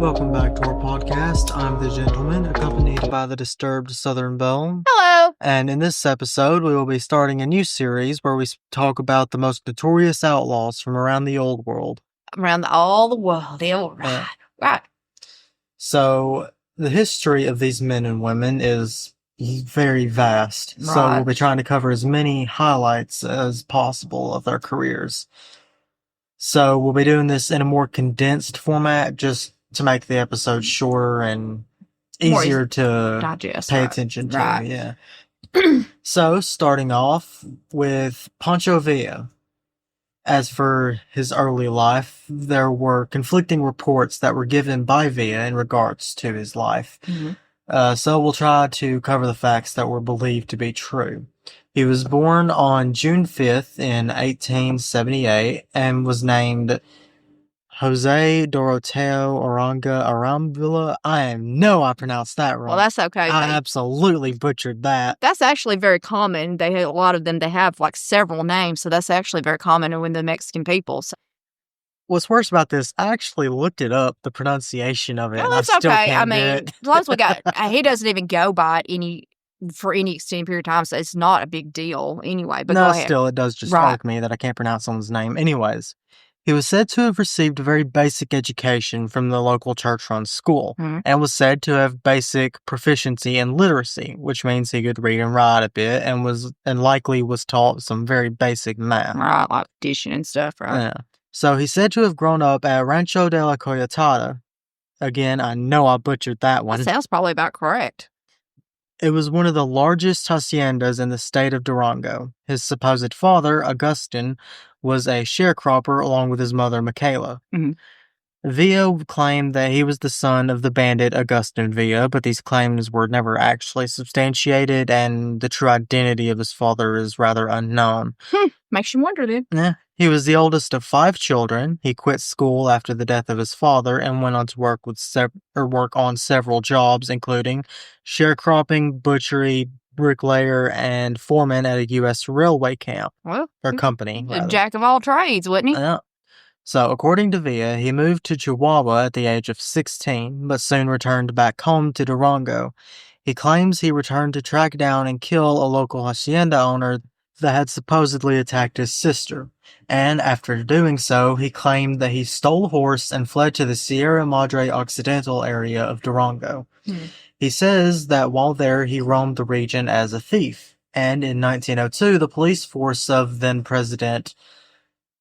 Welcome back to our podcast. I'm the gentleman, accompanied by the disturbed Southern Belle. Hello. And in this episode, we will be starting a new series where we talk about the most notorious outlaws from around the old world. Around all the world. Right. So, the history of these men and women is very vast. Right. So, we'll be trying to cover as many highlights as possible of their careers. So, we'll be doing this in a more condensed format just to make the episode shorter and easier to digest, pay attention to. Yeah. So, starting off with Pancho Villa. As for his early life, there were conflicting reports that were given by Villa in regards to his life. Mm-hmm. So we'll try to cover the facts that were believed to be true. He was born on June 5th in 1878 and was named Jose Doroteo Oranga Arambula. I pronounced that wrong. Well, that's okay. I absolutely butchered that. That's actually very common. A lot of them, they have like several names, so that's actually very common with the Mexican people. So. What's worse about this, I actually looked it up, the pronunciation of it. Oh, that's okay. I mean, as long as we got, he doesn't even go by it for any extended period of time, so it's not a big deal anyway. But no, still, it does just irk me that I can't pronounce someone's name. Anyways. He was said to have received a very basic education from the local church-run school, and was said to have basic proficiency in literacy, which means he could read and write a bit, and likely was taught some very basic math. Right, like addition and stuff, right? Yeah. So he's said to have grown up at Rancho de la Coyotada. Again, I know I butchered that one. That sounds probably about correct. It was one of the largest haciendas in the state of Durango. His supposed father, Augustin, was a sharecropper along with his mother, Michaela. Mm-hmm. Villa claimed that he was the son of the bandit Augustin Villa, but these claims were never actually substantiated, and the true identity of his father is rather unknown. Makes you wonder, then. Yeah. He was the oldest of 5 children. He quit school after the death of his father and went on to work on several jobs, including sharecropping, butchery, bricklayer, and foreman at a U.S. railway company. A jack of all trades, wasn't he? Yeah. So, according to Villa, he moved to Chihuahua at the age of 16, but soon returned back home to Durango. He claims he returned to track down and kill a local hacienda owner that had supposedly attacked his sister, and after doing so, he claimed that he stole a horse and fled to the Sierra Madre Occidental area of Durango. He says that while there, he roamed the region as a thief, and in 1902, the police force of then-President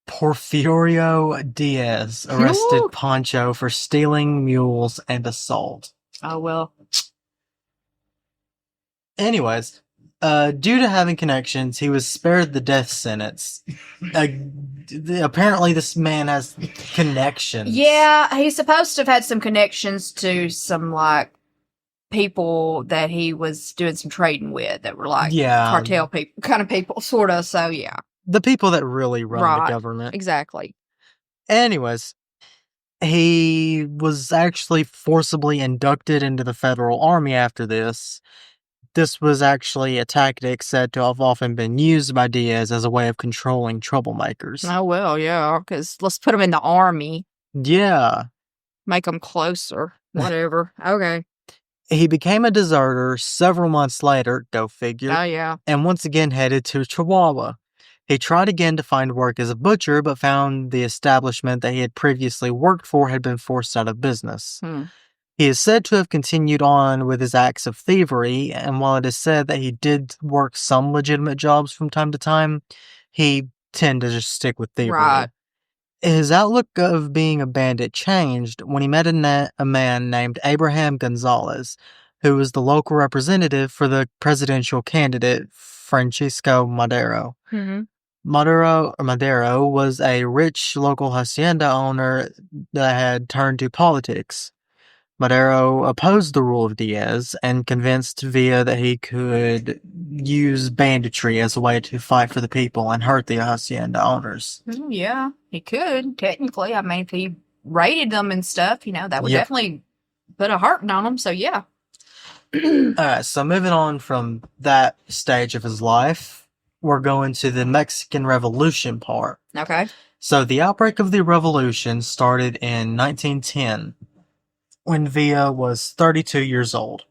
Porfirio Diaz arrested Pancho for stealing mules and assault. Oh, well. Anyways, due to having connections, he was spared the death sentence. Apparently, this man has connections. Yeah, he's supposed to have had some connections to some, like, people that he was doing some trading with that were, like, cartel people, kind of people, sort of, so, yeah. The people that really run the government. Exactly. Anyways, he was actually forcibly inducted into the federal army after this. This was actually a tactic said to have often been used by Diaz as a way of controlling troublemakers. Oh, well, yeah, because let's put them in the army. Yeah. Make them closer. Whatever. Okay. He became a deserter several months later, go figure. Oh, yeah. And once again headed to Chihuahua. He tried again to find work as a butcher, but found the establishment that he had previously worked for had been forced out of business. He is said to have continued on with his acts of thievery, and while it is said that he did work some legitimate jobs from time to time, he tended to just stick with thievery. Right. His outlook of being a bandit changed when he met a man named Abraham Gonzalez, who was the local representative for the presidential candidate Francisco Madero. Madero was a rich local hacienda owner that had turned to politics. Madero opposed the rule of Diaz and convinced Villa that he could use banditry as a way to fight for the people and hurt the hacienda owners. Yeah, he could, technically. I mean, if he raided them and stuff, that would definitely put a hurting on them, so yeah. Alright, so moving on from that stage of his life, we're going to the Mexican Revolution part. Okay. So the outbreak of the revolution started in 1910. when Villa was 32 years old.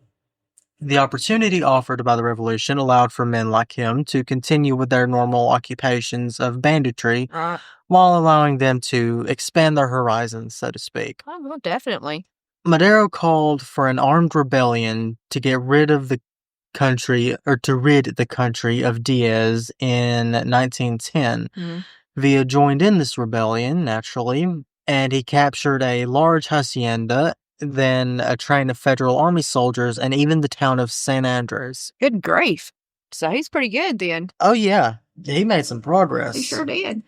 The opportunity offered by the revolution allowed for men like him to continue with their normal occupations of banditry while allowing them to expand their horizons, so to speak. Oh, well, definitely. Madero called for an armed rebellion to get rid of the country, or to rid the country of Diaz in 1910. Villa joined in this rebellion, naturally, and he captured a large hacienda, then a train of federal army soldiers, and even the town of San Andres. Good grief. So he's pretty good then. Oh, yeah. He made some progress. He sure did.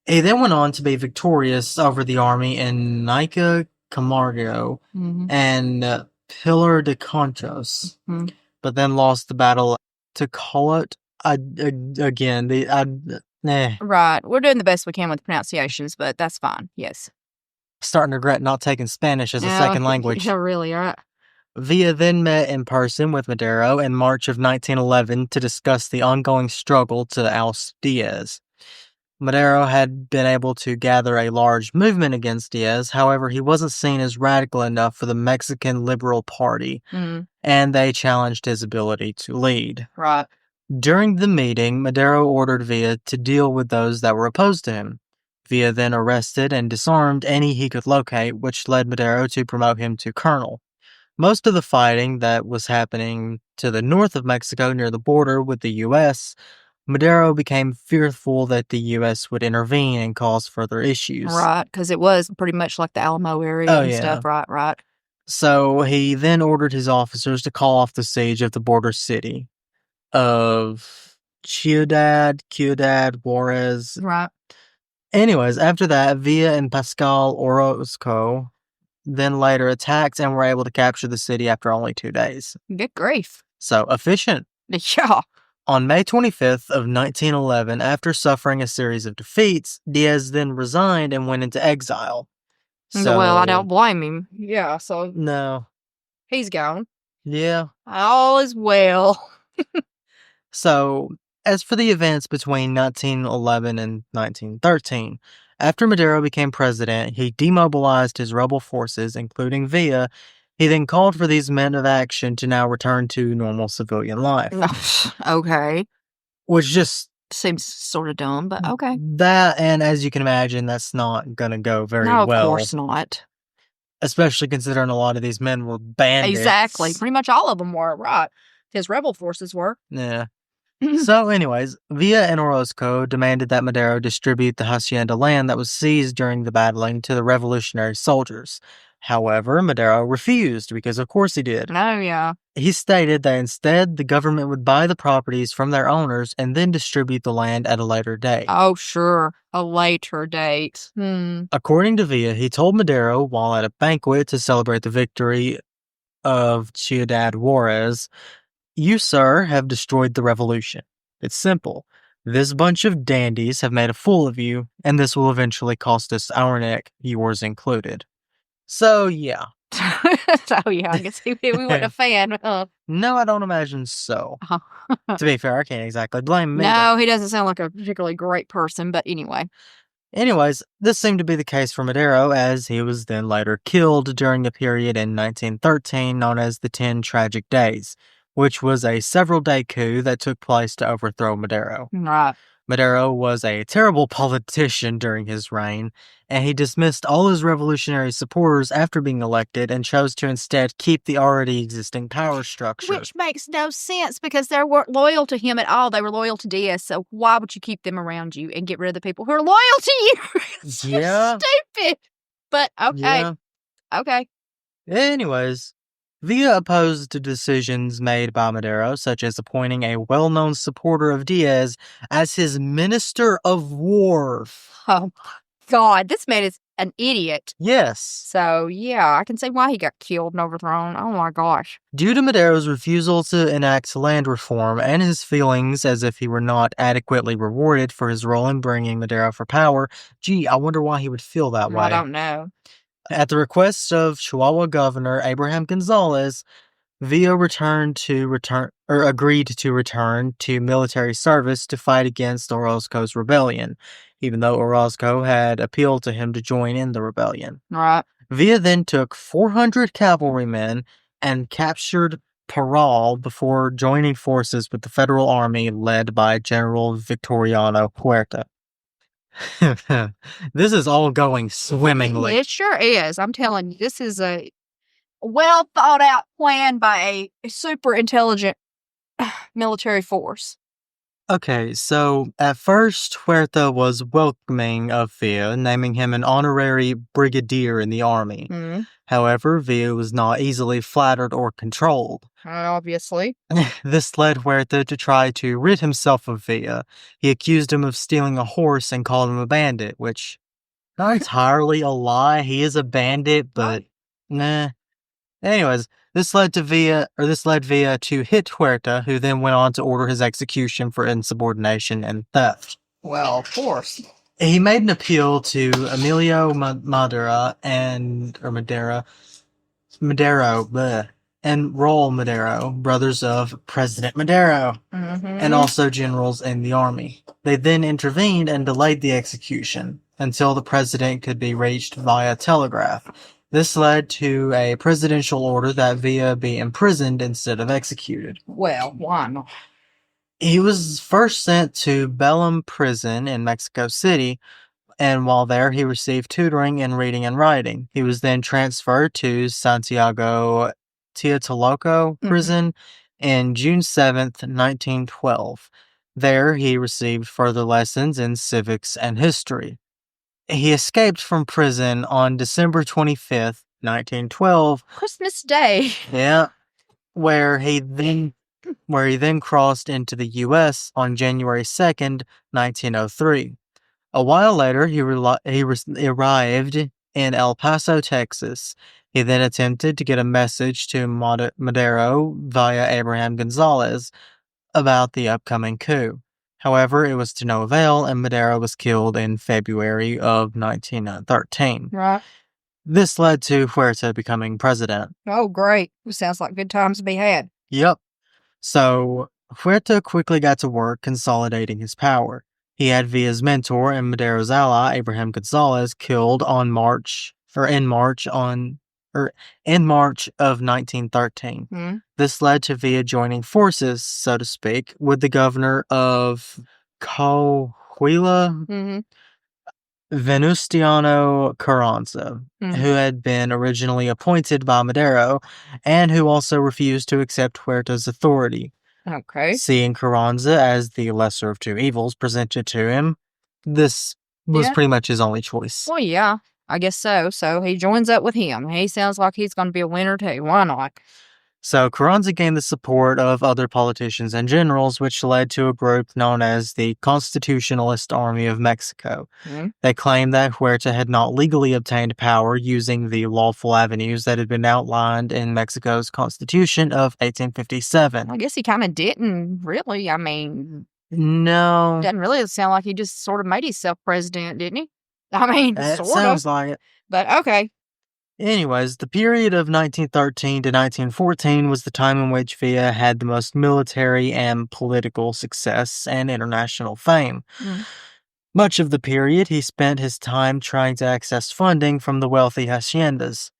He then went on to be victorious over the army in Nica, Camargo, and Pilar de Conchos, but then lost the battle to Colot again. Right. We're doing the best we can with pronunciations, but that's fine. Yes. Starting to regret not taking Spanish as a second language. Yeah, really, right. Villa then met in person with Madero in March of 1911 to discuss the ongoing struggle to oust Diaz. Madero had been able to gather a large movement against Diaz, however, he wasn't seen as radical enough for the Mexican Liberal Party, and they challenged his ability to lead. Right. During the meeting, Madero ordered Villa to deal with those that were opposed to him. Villa then arrested and disarmed any he could locate, which led Madero to promote him to colonel. Most of the fighting that was happening to the north of Mexico near the border with the U.S., Madero became fearful that the U.S. would intervene and cause further issues. Right, because it was pretty much like the Alamo area and stuff. Right. So he then ordered his officers to call off the siege of the border city of Ciudad Juarez. Right. Anyways, after that, Villa and Pascal Orozco then later attacked and were able to capture the city after only 2 days. Good grief. So efficient. Yeah. On May 25th of 1911, after suffering a series of defeats, Diaz then resigned and went into exile. So, well, I don't blame him. Yeah, so... No. He's gone. Yeah. All is well. So, as for the events between 1911 and 1913, after Madero became president, he demobilized his rebel forces, including Villa. He then called for these men of action to now return to normal civilian life. Okay. Which just... seems sort of dumb, but okay. That, and as you can imagine, that's not going to go very well. No, of course not. Especially considering a lot of these men were bandits. Exactly. Pretty much all of them were, right. His rebel forces were. Yeah. So anyways, Villa and Orozco demanded that Madero distribute the hacienda land that was seized during the battling to the revolutionary soldiers. However, Madero refused, because of course he did. Oh, yeah. He stated that instead the government would buy the properties from their owners and then distribute the land at a later date. Oh, sure. A later date. According to Villa, he told Madero while at a banquet to celebrate the victory of Ciudad Juarez, "You, sir, have destroyed the revolution. It's simple. This bunch of dandies have made a fool of you, and this will eventually cost us our neck, yours included." So, yeah. So, yeah, I guess we weren't a fan. No, I don't imagine so. To be fair, I can't exactly blame him. No, he doesn't sound like a particularly great person, but anyway. Anyways, this seemed to be the case for Madero, as he was then later killed during a period in 1913 known as the 10 Tragic Days, which was a several-day coup that took place to overthrow Madero. Right. Madero was a terrible politician during his reign, and he dismissed all his revolutionary supporters after being elected and chose to instead keep the already existing power structure. Which makes no sense, because they weren't loyal to him at all. They were loyal to Diaz, so why would you keep them around you and get rid of the people who are loyal to you? It's just stupid. But okay. Yeah. Okay. Anyways, Villa opposed to decisions made by Madero, such as appointing a well-known supporter of Diaz as his Minister of War. Oh, God. This man is an idiot. Yes. So, yeah, I can see why he got killed and overthrown. Oh, my gosh. Due to Madero's refusal to enact land reform and his feelings as if he were not adequately rewarded for his role in bringing Madero for power, gee, I wonder why he would feel that way. I don't know. At the request of Chihuahua Governor Abraham Gonzalez, Villa agreed to return to military service to fight against Orozco's rebellion, even though Orozco had appealed to him to join in the rebellion. Right. Villa then took 400 cavalrymen and captured Parral before joining forces with the Federal Army led by General Victoriano Huerta. This is all going swimmingly. It sure is. I'm telling you, this is a well thought out plan by a super intelligent military force. Okay, so at first, Huerta was welcoming of Villa, naming him an honorary brigadier in the army. Mm-hmm. However, Villa was not easily flattered or controlled. Obviously. This led Huerta to try to rid himself of Villa. He accused him of stealing a horse and called him a bandit, which not entirely a lie. He is a bandit, but nah. Anyways, this led Villa to hit Huerta, who then went on to order his execution for insubordination and theft. Well, of course. He made an appeal to Emilio Madero and Raul Madero, brothers of President Madero, and also generals in the army. They then intervened and delayed the execution until the president could be reached via telegraph. This led to a presidential order that Villa be imprisoned instead of executed. Well, why not? He was first sent to Belém prison in Mexico City, and while there he received tutoring in reading and writing. He was then transferred to Santiago Tlatelolco prison in June 7th, 1912. There he received further lessons in civics and history. He escaped from prison on December 25th, 1912. Christmas Day. Yeah. Where he then crossed into the U.S. on January 2nd, 1903. A while later, he arrived in El Paso, Texas. He then attempted to get a message to Madero via Abraham Gonzalez about the upcoming coup. However, it was to no avail, and Madero was killed in February of 1913. Right. This led to Huerta becoming president. Oh, great. Sounds like good times to be had. Yep. So, Huerta quickly got to work consolidating his power. He had Villa's mentor and Madero's ally, Abraham Gonzalez, killed in March of 1913. This led to Villa joining forces, so to speak, with the governor of Coahuila, Venustiano Carranza, who had been originally appointed by Madero, and who also refused to accept Huerta's authority. Okay. Seeing Carranza as the lesser of two evils presented to him, this was pretty much his only choice. Well, yeah, I guess so. So he joins up with him. He sounds like he's going to be a winner too. Why not? So Carranza gained the support of other politicians and generals, which led to a group known as the Constitutionalist Army of Mexico. They claimed that Huerta had not legally obtained power using the lawful avenues that had been outlined in Mexico's Constitution of 1857. I guess he kind of didn't really. I mean, no. Doesn't really sound like he just sort of made himself president, didn't he? I mean, it sort sounds of. like it. But okay. Anyways, the period of 1913 to 1914 was the time in which Villa had the most military and political success and international fame. Much of the period, he spent his time trying to access funding from the wealthy haciendas.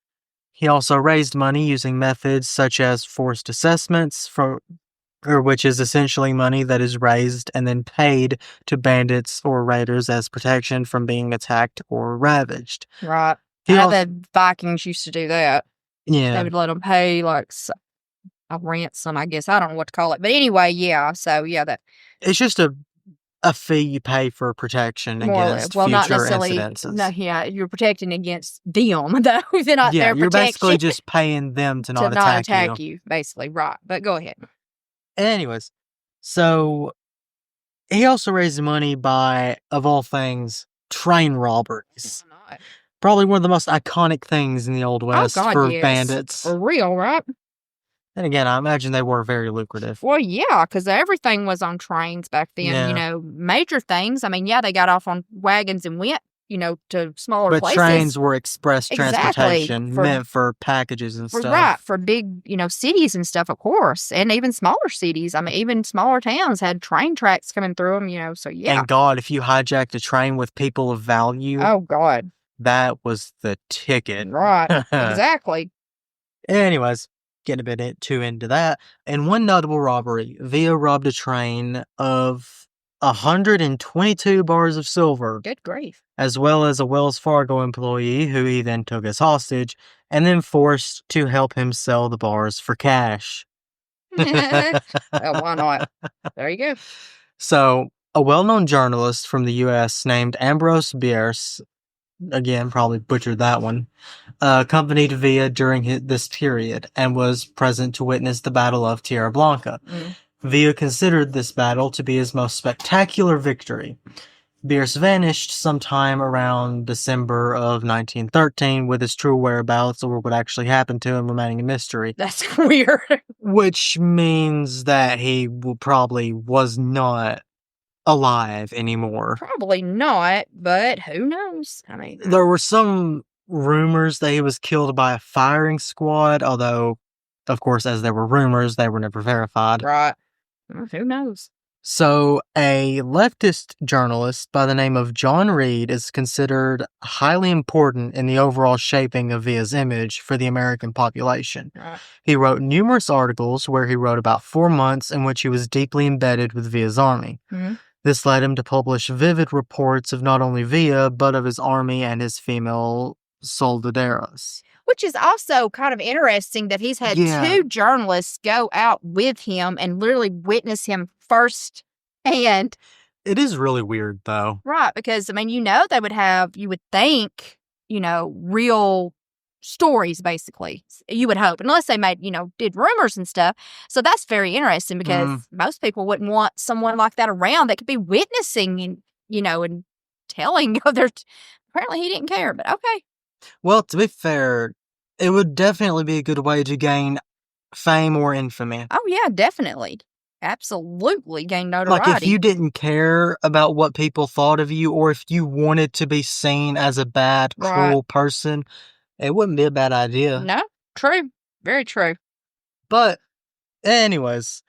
He also raised money using methods such as forced assessments, which is essentially money that is raised and then paid to bandits or raiders as protection from being attacked or ravaged. Right. The Vikings used to do that. Yeah. They would let them pay, like, a ransom, I guess. I don't know what to call it. But anyway, yeah. So, yeah, that... It's just a fee you pay for protection against future not necessarily, incidences. No, yeah, you're protecting against them, though. They're not there you're basically just paying them to not attack you. Basically, right. But go ahead. Anyways, so he also raised money by, of all things, train robberies. Probably one of the most iconic things in the Old West for bandits. For real, right? And again, I imagine they were very lucrative. Well, yeah, because everything was on trains back then. Yeah. You know, major things. I mean, yeah, they got off on wagons and went, to smaller places. But trains were express transportation meant for packages and stuff. Right, for big, cities and stuff, of course. And even smaller cities. I mean, even smaller towns had train tracks coming through them, so yeah. And God, if you hijacked a train with people of value. Oh, God. That was the ticket. Right. Exactly. Anyways, getting a bit too into that. In one notable robbery, Villa robbed a train of 122 bars of silver. Good grief. As well as a Wells Fargo employee who he then took as hostage and then forced to help him sell the bars for cash. Well, why not? There you go. So, a well-known journalist from the U.S. named Ambrose Bierce, again, probably butchered that one, accompanied Villa during this period and was present to witness the Battle of Tierra Blanca. Villa considered this battle to be his most spectacular victory. Bierce vanished sometime around December of 1913 with his true whereabouts or what actually happened to him remaining a mystery. That's weird. Which means that he probably was not alive anymore. Probably not, but who knows? I mean, there were some rumors that he was killed by a firing squad, although, of course, as there were rumors, they were never verified. Right. Well, who knows? So, a leftist journalist by the name of John Reed is considered highly important in the overall shaping of Villa's image for the American population. Right. He wrote numerous articles where he wrote about 4 months in which he was deeply embedded with Villa's army. This led him to publish vivid reports of not only Villa, but of his army and his female soldaderos. Which is also kind of interesting that he's had two journalists go out with him and literally witness him first hand. It is really weird, though. Right, because, I mean, they would have, you would think, real stories, basically. You would hope, unless they made, did rumors and stuff. So that's very interesting because most people wouldn't want someone like that around that could be witnessing and, and telling of their... Apparently he didn't care, but okay. Well, to be fair, it would definitely be a good way to gain fame or infamy. Oh, yeah, definitely. Absolutely gain notoriety. Like, if you didn't care about what people thought of you, or if you wanted to be seen as a bad, cruel person, it wouldn't be a bad idea. No, true. Very true. But, anyways...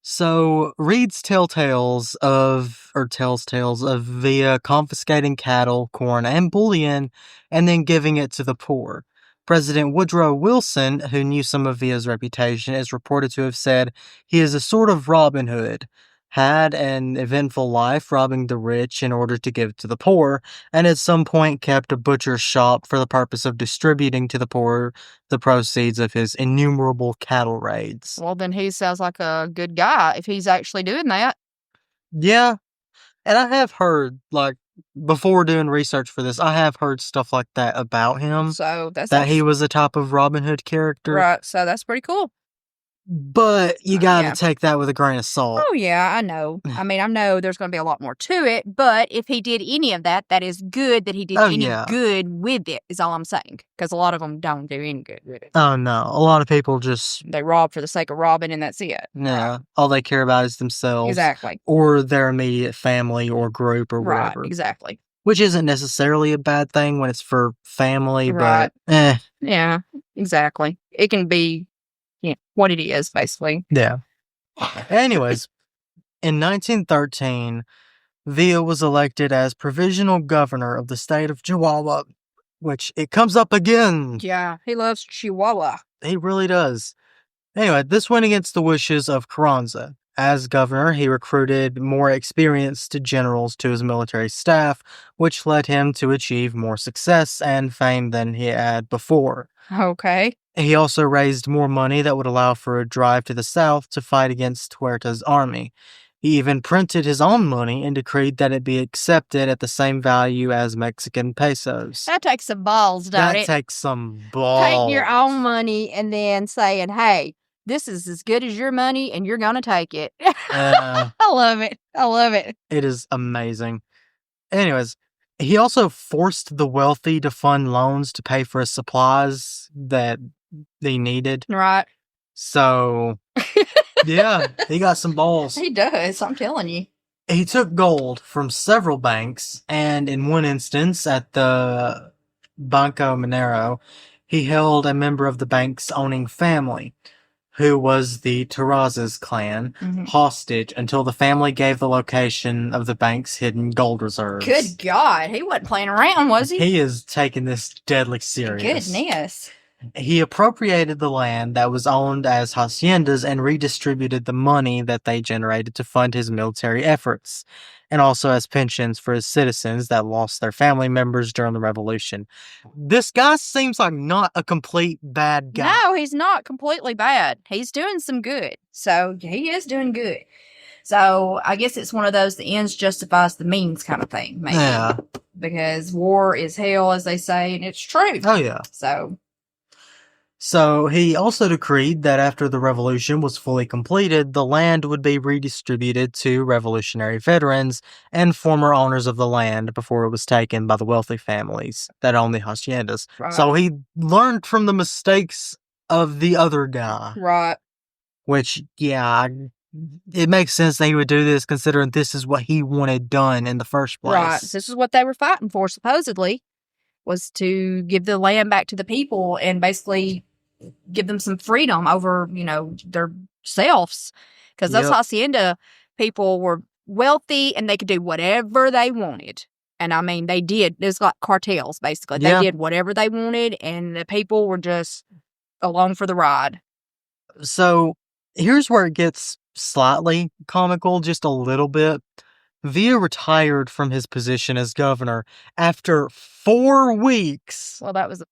So, Reed's tells tales of Villa confiscating cattle, corn, and bullion, and then giving it to the poor. President Woodrow Wilson, who knew some of Villa's reputation, is reported to have said he is a sort of Robin Hood, had an eventful life robbing the rich in order to give to the poor, and at some point kept a butcher's shop for the purpose of distributing to the poor the proceeds of his innumerable cattle raids. Well, then he sounds like a good guy if he's actually doing that. Yeah, and I have heard, before doing research for this, I have heard stuff like that about him. So that's that he was a type of Robin Hood character. Right, so that's pretty cool. But you gotta take that with a grain of salt. Oh, yeah, I know. I mean, I know there's going to be a lot more to it, but if he did any of that, that is good that he did good with it, is all I'm saying. Because a lot of them don't do any good with it. Oh, no. A lot of people just... They rob for the sake of robbing, and that's it. Yeah. Right. All they care about is themselves. Exactly. Or their immediate family or group or whatever. Right, exactly. Which isn't necessarily a bad thing when it's for family, but... Yeah, exactly. It can be... what it is, basically. Yeah. Anyways, in 1913, Villa was elected as provisional governor of the state of Chihuahua, which it comes up again. Yeah, he loves Chihuahua. He really does. Anyway, this went against the wishes of Carranza. As governor, he recruited more experienced generals to his military staff, which led him to achieve more success and fame than he had before. Okay. He also raised more money that would allow for a drive to the south to fight against Huerta's army. He even printed his own money and decreed that it be accepted at the same value as Mexican pesos. That takes some balls, don't it? That takes some balls. Taking your own money and then saying, hey, this is as good as your money and you're going to take it. I love it. I love it. It is amazing. Anyways, he also forced the wealthy to fund loans to pay for his supplies that they needed. Right. So, yeah, he got some balls. He does, I'm telling you. He took gold from several banks, and in one instance, at the Banco Minero, he held a member of the bank's owning family. who was the Terrazas clan, hostage until the family gave the location of the bank's hidden gold reserves. Good God, he wasn't playing around, was he? He is taking this deadly serious. Goodness. He appropriated the land that was owned as haciendas and redistributed the money that they generated to fund his military efforts, and also as pensions for his citizens that lost their family members during the revolution. This guy seems like not a complete bad guy. No, he's not completely bad. He's doing some good. So he is doing good. So I guess it's one of those, the ends justifies the means kind of thing, maybe. Yeah. Because war is hell, as they say, and it's true. Oh, yeah. So he also decreed that after the revolution was fully completed, the land would be redistributed to revolutionary veterans and former owners of the land before it was taken by the wealthy families that owned the haciendas. Right. So he learned from the mistakes of the other guy. Right. Which, yeah, it makes sense that he would do this considering this is what he wanted done in the first place. Right. This is what they were fighting for, supposedly, was to give the land back to the people and basically give them some freedom over, their selves. Because those hacienda people were wealthy and they could do whatever they wanted. And I mean, they did. It was like cartels, basically. They did whatever they wanted, and the people were just along for the ride. So here's where it gets slightly comical, just a little bit. Villa retired from his position as governor after 4 weeks. Well, that was...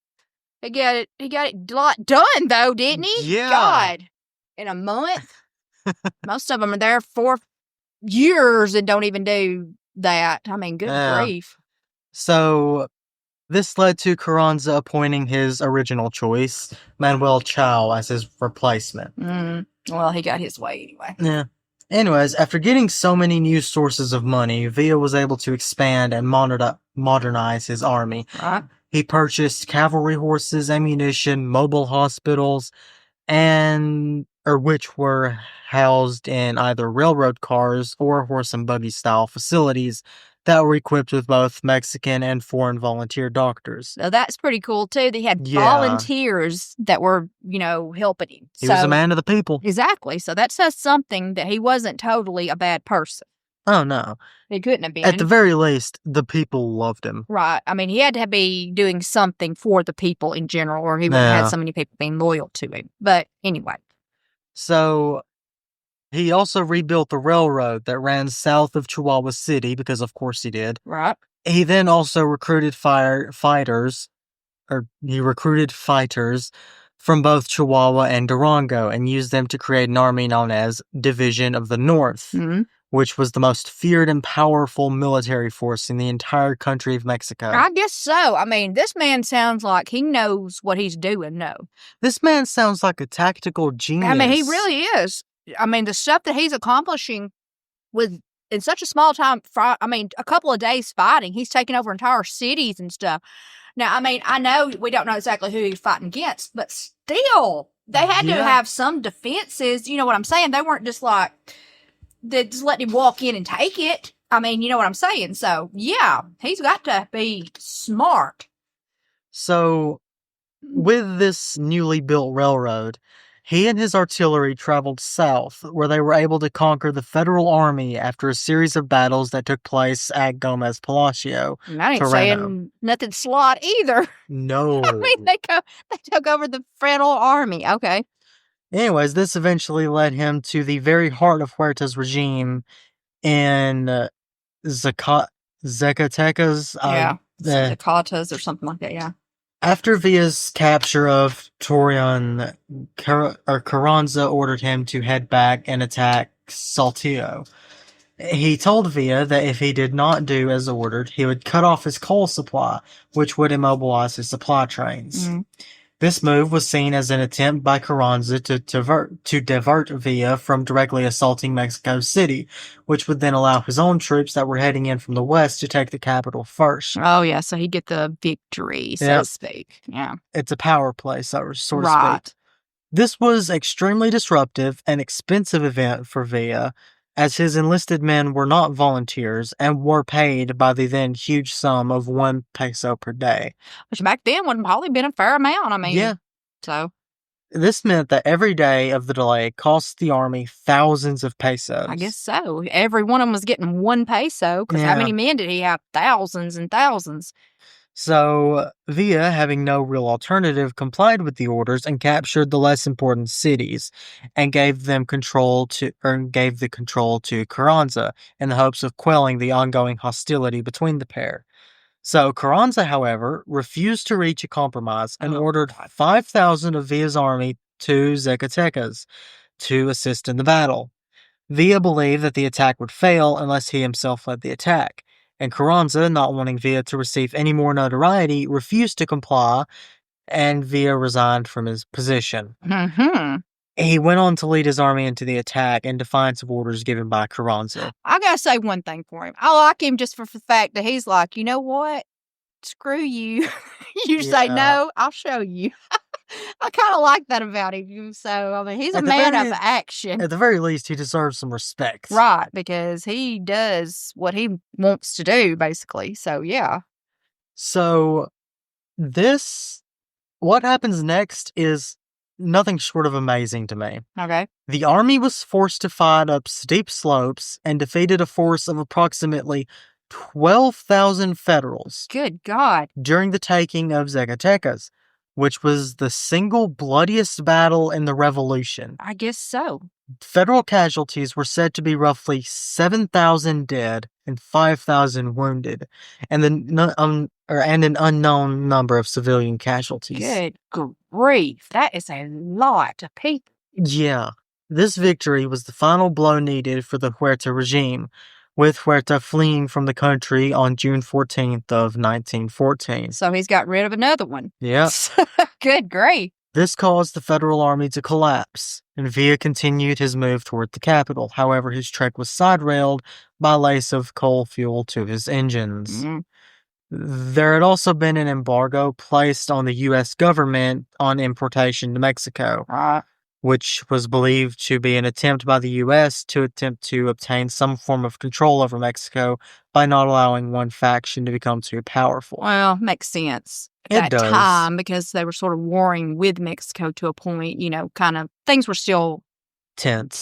He got it a lot done, though, didn't he? Yeah. God. In a month? Most of them are there 4 years and don't even do that. I mean, good grief. So, this led to Carranza appointing his original choice, Manuel Chao, as his replacement. Well, he got his way anyway. Yeah. Anyways, after getting so many new sources of money, Villa was able to expand and modernize his army. Right. He purchased cavalry horses, ammunition, mobile hospitals, which were housed in either railroad cars or horse and buggy style facilities that were equipped with both Mexican and foreign volunteer doctors. So that's pretty cool, too. They had volunteers that were, helping him. He was a man of the people. Exactly. So that says something that he wasn't totally a bad person. Oh, no. He couldn't have been. At the very least, the people loved him. Right. I mean, he had to be doing something for the people in general, or he wouldn't have had so many people being loyal to him. But anyway. So, he also rebuilt the railroad that ran south of Chihuahua City, because of course he did. Right. He then also recruited fighters from both Chihuahua and Durango and used them to create an army known as Division of the North, which was the most feared and powerful military force in the entire country of Mexico. I guess so. I mean, this man sounds like he knows what he's doing, no. This man sounds like a tactical genius. I mean, he really is. I mean, the stuff that he's accomplishing in such a small time, a couple of days fighting, he's taking over entire cities and stuff. Now, I mean, I know we don't know exactly who he's fighting against, but still, they had to have some defenses. You know what I'm saying? They weren't just like, they just let him walk in and take it. I mean, you know what I'm saying? So, yeah, he's got to be smart. So, with this newly built railroad, he and his artillery traveled south, where they were able to conquer the federal army after a series of battles that took place at Gomez Palacio. And I ain't saying nothing slot either. No. I mean, they took over the federal army. Okay. Anyways, this eventually led him to the very heart of Huerta's regime in Zacatecas. Zacatecas or something like that, yeah. After Villa's capture of Torreon, Carranza ordered him to head back and attack Saltillo. He told Villa that if he did not do as ordered, he would cut off his coal supply, which would immobilize his supply trains. This move was seen as an attempt by Carranza to divert Villa from directly assaulting Mexico City, which would then allow his own troops that were heading in from the west to take the capital first. Oh, yeah, so he'd get the victory, so to speak. Yeah. It's a power play, so to speak. This was extremely disruptive and expensive event for Villa, as his enlisted men were not volunteers and were paid by the then huge sum of 1 peso per day. Which back then would have probably been a fair amount, I mean. Yeah. So. This meant that every day of the delay cost the army thousands of pesos. I guess so. Every one of them was getting 1 peso, because how many men did he have? Thousands and thousands. So Villa, having no real alternative, complied with the orders and captured the less important cities, and gave the control to Carranza in the hopes of quelling the ongoing hostility between the pair. So Carranza, however, refused to reach a compromise and ordered 5,000 of Villa's army to Zacatecas to assist in the battle. Villa believed that the attack would fail unless he himself led the attack, and Carranza, not wanting Villa to receive any more notoriety, refused to comply, and Villa resigned from his position. He went on to lead his army into the attack in defiance of orders given by Carranza. I gotta say one thing for him. I like him just for the fact that he's like, you know what? Screw you. You say no, I'll show you. I kind of like that about him. So, I mean, he's a man of action. At the very least, he deserves some respect. Right, because he does what he wants to do, basically. So, yeah. So, what happens next is nothing short of amazing to me. Okay. The army was forced to fight up steep slopes and defeated a force of approximately 12,000 Federals. Good God. During the taking of Zacatecas, which was the single bloodiest battle in the Revolution. I guess so. Federal casualties were said to be roughly 7,000 dead and 5,000 wounded, and an unknown number of civilian casualties. Good grief. That is a lot of people. Yeah. This victory was the final blow needed for the Huerta regime, with Huerta fleeing from the country on June 14th of 1914. So he's got rid of another one. Yeah. Good grief. This caused the federal army to collapse, and Villa continued his move toward the capital. However, his trek was side-railed by a lace of coal fuel to his engines. There had also been an embargo placed on the U.S. government on importation to Mexico, which was believed to be an attempt by the U.S. to obtain some form of control over Mexico by not allowing one faction to become too powerful. Well, makes sense at that time, because they were sort of warring with Mexico to a point, kind of things were still tense,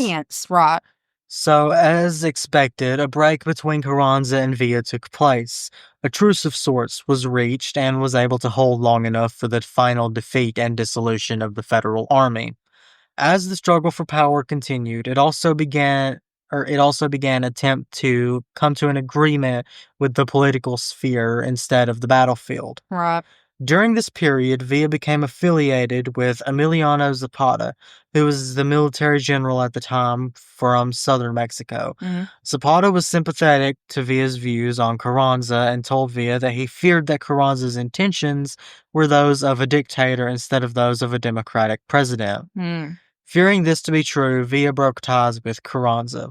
right? So, as expected, a break between Carranza and Villa took place. A truce of sorts was reached and was able to hold long enough for the final defeat and dissolution of the federal army. As the struggle for power continued, it also began attempt to come to an agreement with the political sphere instead of the battlefield. Right. During this period, Villa became affiliated with Emiliano Zapata, who was the military general at the time from southern Mexico. Zapata was sympathetic to Villa's views on Carranza and told Villa that he feared that Carranza's intentions were those of a dictator instead of those of a democratic president. Fearing this to be true, Villa broke ties with Carranza.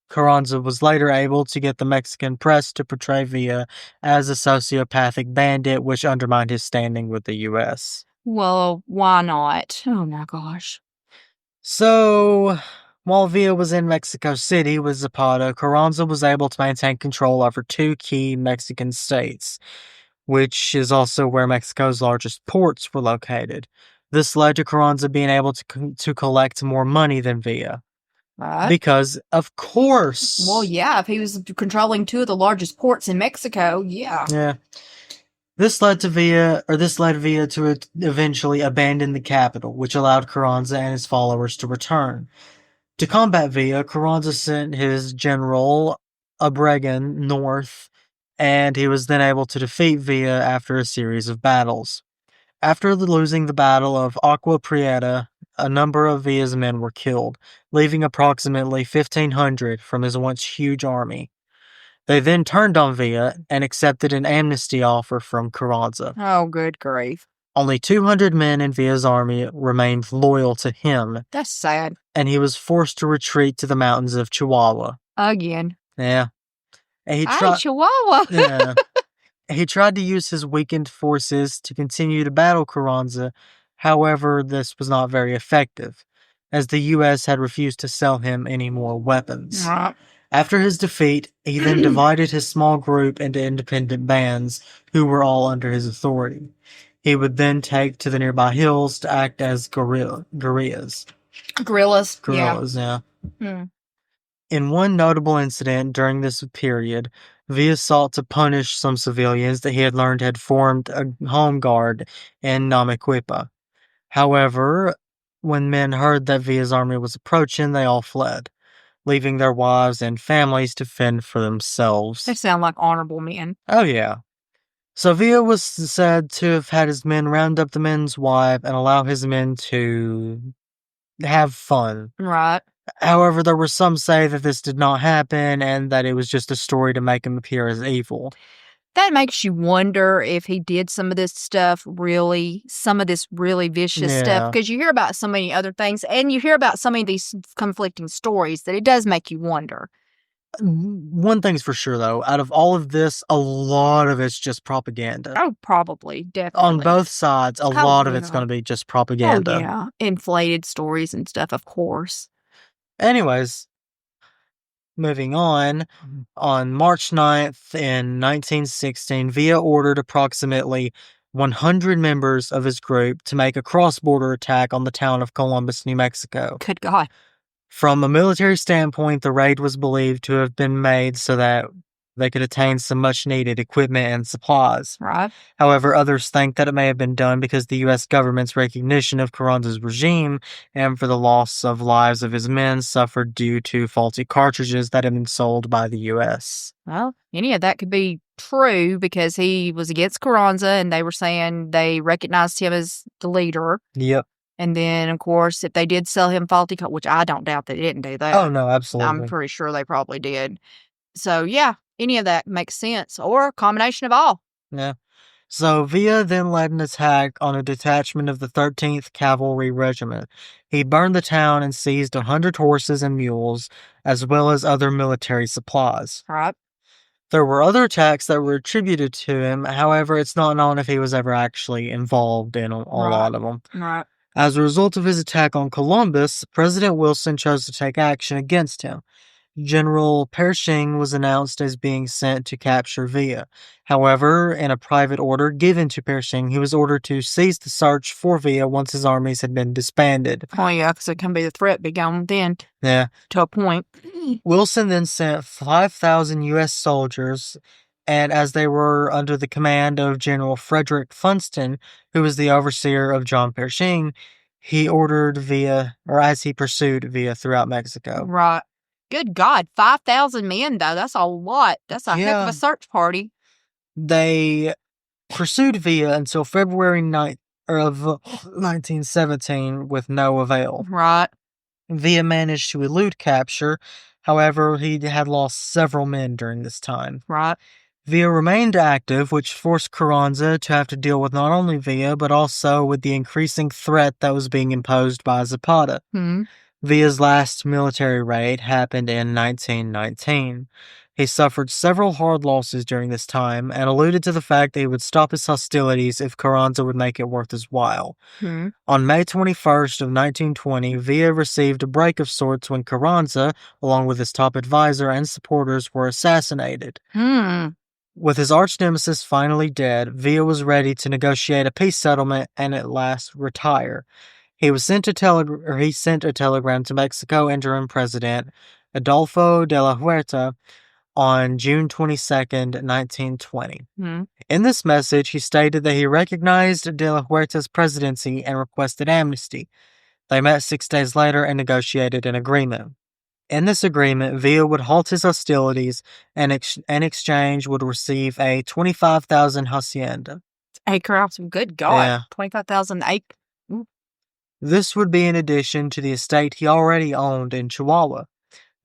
Carranza was later able to get the Mexican press to portray Villa as a sociopathic bandit, which undermined his standing with the U.S. Well, why not? Oh my gosh. So, while Villa was in Mexico City with Zapata, Carranza was able to maintain control over two key Mexican states, which is also where Mexico's largest ports were located. This led to Carranza being able to collect more money than Villa. Because, of course. Well, yeah, if he was controlling two of the largest ports in Mexico, yeah. Yeah. This led Villa to eventually abandon the capital, which allowed Carranza and his followers to return. To combat Villa, Carranza sent his general Obregon north, and he was then able to defeat Villa after a series of battles. After losing the Battle of Agua Prieta, a number of Villa's men were killed, leaving approximately 1,500 from his once huge army. They then turned on Villa and accepted an amnesty offer from Carranza. Oh, good grief. Only 200 men in Villa's army remained loyal to him. That's sad. And he was forced to retreat to the mountains of Chihuahua. Again. Yeah. And Chihuahua! Yeah. He tried to use his weakened forces to continue to battle Carranza. However, this was not very effective, as the U.S. had refused to sell him any more weapons. After his defeat, he then divided his small group into independent bands who were all under his authority. He would then take to the nearby hills to act as guerrillas. Guerrillas, Yeah. Hmm. In one notable incident during this period, Villa sought to punish some civilians that he had learned had formed a home guard in Namaquipa. However, when men heard that Villa's army was approaching, they all fled, leaving their wives and families to fend for themselves. They sound like honorable men. Oh, yeah. So Villa was said to have had his men round up the men's wife and allow his men to have fun. Right. However, there were some say that this did not happen and that it was just a story to make him appear as evil. That makes you wonder if he did some of this really vicious stuff, because you hear about so many other things, and you hear about so many of these conflicting stories that it does make you wonder. One thing's for sure, though, out of all of this, a lot of it's just propaganda. Oh, probably, definitely. On both sides, a lot of it's going to be just propaganda. Oh, yeah. Inflated stories and stuff, of course. Anyways, moving on March 9th in 1916, Villa ordered approximately 100 members of his group to make a cross-border attack on the town of Columbus, New Mexico. Good God. From a military standpoint, the raid was believed to have been made so that they could attain some much-needed equipment and supplies. Right. However, others think that it may have been done because the U.S. government's recognition of Carranza's regime and for the loss of lives of his men suffered due to faulty cartridges that had been sold by the U.S. Well, any of that could be true because he was against Carranza and they were saying they recognized him as the leader. Yep. And then, of course, if they did sell him faulty, which I don't doubt they didn't do that. Oh, no, absolutely. I'm pretty sure they probably did. So, yeah, any of that makes sense, or a combination of all. Yeah. So Villa then led an attack on a detachment of the 13th Cavalry Regiment. He burned the town and seized 100 horses and mules, as well as other military supplies. Right. There were other attacks that were attributed to him. However, it's not known if he was ever actually involved in a lot of them. Right. As a result of his attack on Columbus, President Wilson chose to take action against him. General Pershing was announced as being sent to capture Villa. However, in a private order given to Pershing, he was ordered to cease the search for Villa once his armies had been disbanded. Oh, yeah, because it can be the threat begun then. Yeah. To a point. Wilson then sent 5,000 U.S. soldiers, and as they were under the command of General Frederick Funston, who was the overseer of John Pershing, he ordered Villa, or as he pursued Villa throughout Mexico. Right. Good God, 5,000 men, though. That's a lot. That's a heck of a search party. They pursued Villa until February 9th of 1917 with no avail. Right. Villa managed to elude capture. However, he had lost several men during this time. Right. Villa remained active, which forced Carranza to have to deal with not only Villa, but also with the increasing threat that was being imposed by Zapata. Villa's last military raid happened in 1919. He suffered several hard losses during this time and alluded to the fact that he would stop his hostilities if Carranza would make it worth his while. On May 21st of 1920, Villa received a break of sorts when Carranza, along with his top advisor and supporters, were assassinated. With his arch nemesis finally dead, Villa was ready to negotiate a peace settlement and at last retire. He sent a telegram to Mexico interim president Adolfo de la Huerta on June 22nd, 1920. In this message, he stated that he recognized de la Huerta's presidency and requested amnesty. They met 6 days later and negotiated an agreement. In this agreement, Villa would halt his hostilities and in exchange would receive a 25,000 hacienda. Acre, good God. Yeah. 25,000 acre. This would be in addition to the estate he already owned in Chihuahua.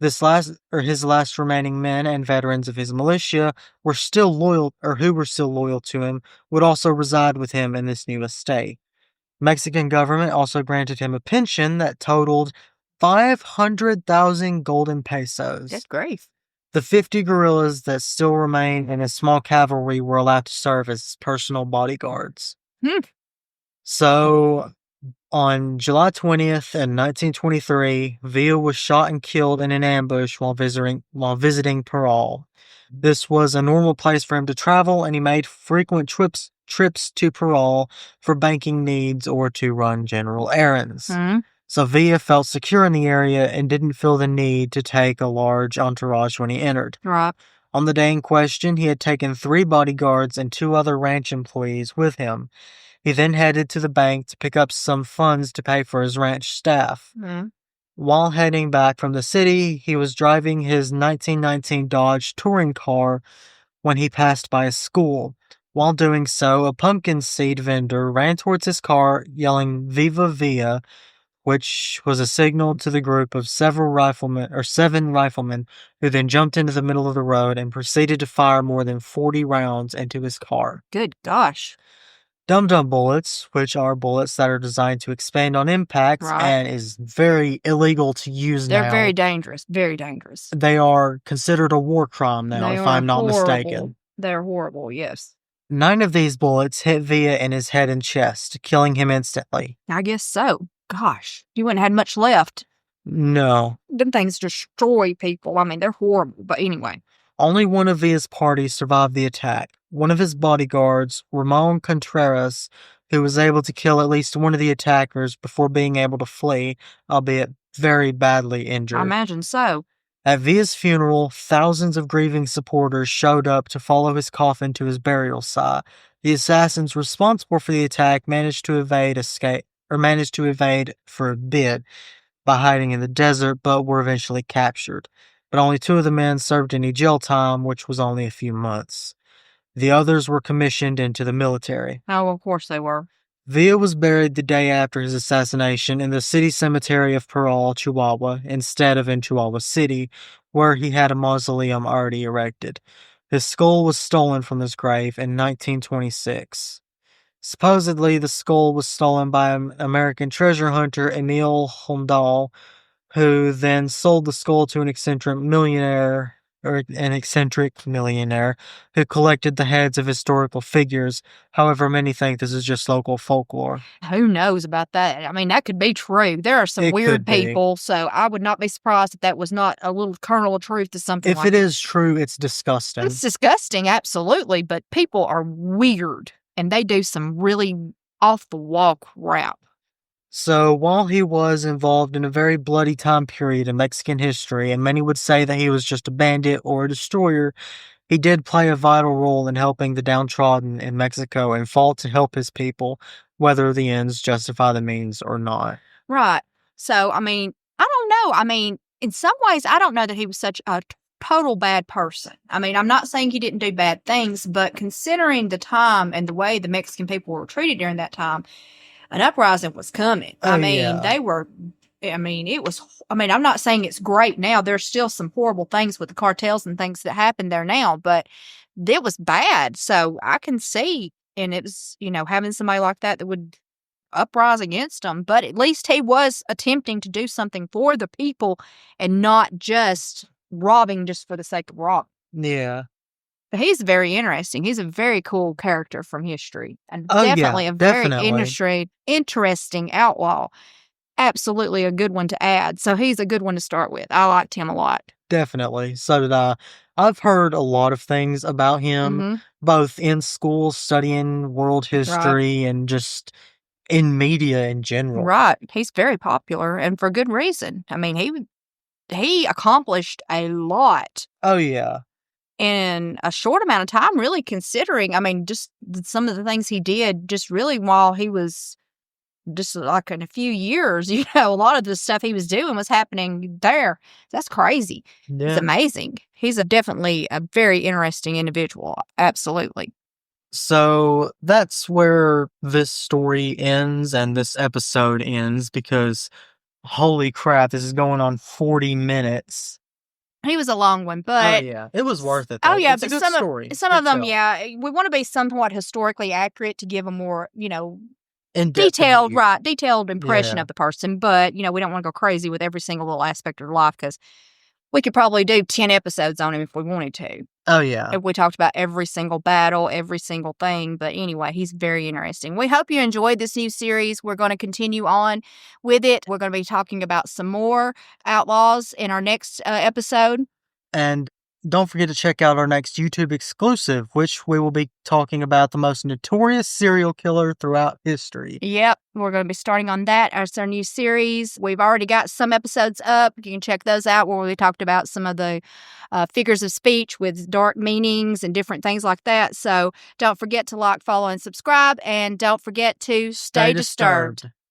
His last remaining men and veterans of his militia who were still loyal to him would also reside with him in this new estate. Mexican government also granted him a pension that totaled 500,000 golden pesos. That's great. The 50 guerrillas that still remained in his small cavalry were allowed to serve as his personal bodyguards. So, on July 20th in 1923, Villa was shot and killed in an ambush while visiting Parral. This was a normal place for him to travel, and he made frequent trips to Parole for banking needs or to run general errands. Hmm. So Villa felt secure in the area and didn't feel the need to take a large entourage when he entered. Right. On the day in question, he had taken 3 bodyguards and 2 other ranch employees with him. He then headed to the bank to pick up some funds to pay for his ranch staff. Hmm. While heading back from the city, he was driving his 1919 Dodge touring car when he passed by a school. While doing so, a pumpkin seed vendor ran towards his car, yelling "Viva Villa," which was a signal to the group of 7 riflemen, who then jumped into the middle of the road and proceeded to fire more than 40 rounds into his car. Good gosh. Dum-dum bullets, which are bullets that are designed to expand on impact Right. and is very illegal to use They're now. very dangerous. Very dangerous. They are considered a war crime now, They if are I'm not horrible. mistaken. They're horrible, yes. 9 of these bullets hit Villa in his head and chest, killing him instantly. I guess so. Gosh, you wouldn't have much left. No. Them things destroy people. I mean, they're horrible. But anyway. Only one of Villa's party survived the attack. One of his bodyguards, Ramon Contreras, who was able to kill at least one of the attackers before being able to flee, albeit very badly injured. I imagine so. At Villa's funeral, thousands of grieving supporters showed up to follow his coffin to his burial site. The assassins responsible for the attack managed to evade for a bit by hiding in the desert, but were eventually captured. But only 2 of the men served any jail time, which was only a few months. The others were commissioned into the military. Oh, of course they were. Villa was buried the day after his assassination in the city cemetery of Parral, Chihuahua, instead of in Chihuahua City, where he had a mausoleum already erected. His skull was stolen from his grave in 1926. Supposedly, the skull was stolen by an American treasure hunter, Emil Hondal, who then sold the skull to an eccentric millionaire who collected the heads of historical figures. However, many think this is just local folklore. Who knows about that? I mean, that could be true. There are some weird people, so I would not be surprised if that was not a little kernel of truth to something like that. If it is true, it's disgusting. It's disgusting, absolutely, but people are weird, and they do some really off-the-wall crap. So, while he was involved in a very bloody time period in Mexican history, and many would say that he was just a bandit or a destroyer, he did play a vital role in helping the downtrodden in Mexico and fought to help his people, whether the ends justify the means or not. Right. So, I mean, I don't know. I mean, in some ways, I don't know that he was such a total bad person. I mean, I'm not saying he didn't do bad things, but considering the time and the way the Mexican people were treated during that time, an uprising was coming. Oh, I mean, yeah. they were, I mean, it was, I mean, I'm not saying it's great now. There's still some horrible things with the cartels and things that happen there now, but it was bad. So I can see, and it was, you know, having somebody like that would uprise against them, but at least he was attempting to do something for the people and not just robbing just for the sake of robbing. Yeah. But he's very interesting. He's a very cool character from history, and Oh, yeah, definitely a definitely. very interesting outlaw. Absolutely a good one to add. So he's a good one to start with. I liked him a lot. Definitely. So did I. I've heard a lot of things about him, both in school studying world history and just in media in general. Right. He's very popular, and for good reason. I mean, he accomplished a lot Oh, yeah. in a short amount of time, really, considering, I mean, just some of the things he did just really while he was just like in a few years, you know, a lot of the stuff he was doing was happening there. That's crazy. Yeah. It's amazing. He's definitely a very interesting individual. Absolutely. So that's where this story ends and this episode ends because holy crap, this is going on 40 minutes. He was a long one, but yeah, it was worth it. Though. Oh yeah, it's but a good some story. some of them, yeah, we want to be somewhat historically accurate to give a more, you know, detailed impression of the person. But you know, we don't want to go crazy with every single little aspect of their life because we could probably do 10 episodes on him if we wanted to. Oh, yeah. If we talked about every single battle, every single thing. But anyway, he's very interesting. We hope you enjoyed this new series. We're going to continue on with it. We're going to be talking about some more outlaws in our next episode. And don't forget to check out our next YouTube exclusive, which we will be talking about the most notorious serial killer throughout history. Yep, we're going to be starting on that as our new series. We've already got some episodes up. You can check those out where we talked about some of the figures of speech with dark meanings and different things like that. So don't forget to like, follow, and subscribe. And don't forget to stay disturbed.